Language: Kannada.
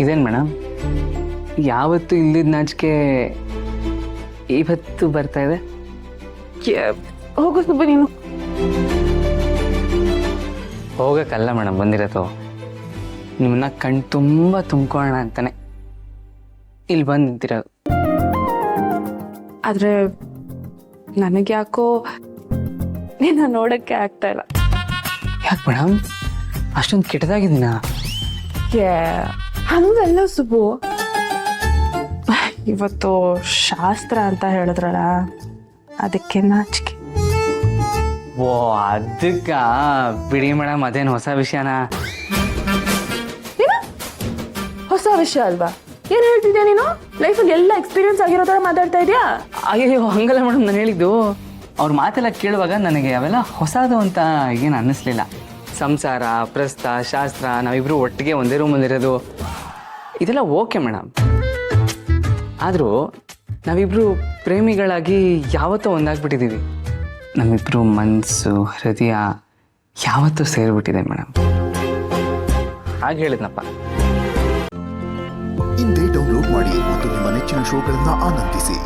ಇದೇನು ಮೇಡಮ್, ಯಾವತ್ತು ಇಲ್ಲಿದ್ದ ನಾಚಿಕೆ ಇವತ್ತು ಬರ್ತಾ ಇದೆ? ಹೋಗೋ ಸುಬ್ಬ ನೀನು. ಹೋಗಕ್ಕಲ್ಲ ಮೇಡಮ್ ಬಂದಿರೋದು, ನಿಮ್ಮನ್ನ ಕಣ್ ತುಂಬ ತುಂಬ್ಕೊಳ್ಳೋಣ ಅಂತಾನೆ ಇಲ್ಲಿ ಬಂದು ನಿಂತಿರೋದು. ಆದ್ರೆ ನನಗೆ ಯಾಕೋ ನಿನ್ನ ನೋಡಕ್ಕೆ ಆಗ್ತಾ ಇಲ್ಲ. ಯಾಕೆ ಮೇಡಮ್, ಅಷ್ಟೊಂದು ಕೆಟ್ಟದಾಗಿದ್ದೀನ? ಹಂಗಲ್ಲ ಸುಬ್ಬು, ಇವತ್ತು ಶಾಸ್ತ್ರ ಅಂತ ಹೇಳಿದ್ರಲ್ಲ, ಅದಕ್ಕೆ ನಾಚಿಕೆ. ಓ ಅದಕ್ಕ ಬಿಡಿ ಮೇಡಮ್, ಅದೇನು ಹೊಸ ವಿಷಯನಾ? ಹೊಸ ವಿಷಯ ಅಲ್ವಾ? ಏನ್ ಹೇಳ್ತಿದ್ಯಾ ನೀನು? ಲೈಫಲ್ಲಿ ಎಲ್ಲ ಎಕ್ಸ್ಪೀರಿಯನ್ಸ್ ಆಗಿರೋ ತರ ಮಾತಾಡ್ತಾ ಇದೀಯಾ? ಅಯ್ಯೋ ಹಂಗಲ್ಲ ಮೇಡಮ್, ನಾನು ಹೇಳಿದ್ದು ಅವ್ರ ಮಾತೆಲ್ಲ ಕೇಳುವಾಗ ನನಗೆ ಅವೆಲ್ಲ ಹೊಸದು ಅಂತ ಏನು ಅನ್ನಿಸ್ಲಿಲ್ಲ. ಸಂಸಾರ, ಪ್ರಸ್ತ, ಶಾಸ್ತ್ರ, ನಾವಿಬ್ರು ಒಟ್ಟಿಗೆ ಒಂದೇ ರೂಮಲ್ಲಿರೋದು ಇದೆಲ್ಲ ಓಕೆ ಮೇಡಮ್. ಆದರೂ ನಾವಿಬ್ರು ಪ್ರೇಮಿಗಳಾಗಿ ಯಾವತ್ತೂ ಒಂದಾಗ್ಬಿಟ್ಟಿದ್ದೀವಿ. ನಮ್ಮಿಬ್ರು ಮನಸ್ಸು, ಹೃದಯ ಯಾವತ್ತೂ ಸೇರಿಬಿಟ್ಟಿದೆ ಮೇಡಮ್. ಹಾಗೆ ಹೇಳಿದ್ನಪ್ಪ. ಇಂದೇ ಡೌನ್ಲೋಡ್ ಮಾಡಿ ಮತ್ತು ನಿಮ್ಮ ನೆಚ್ಚಿನ ಶೋಗಳನ್ನು ಆನಂದಿಸಿ.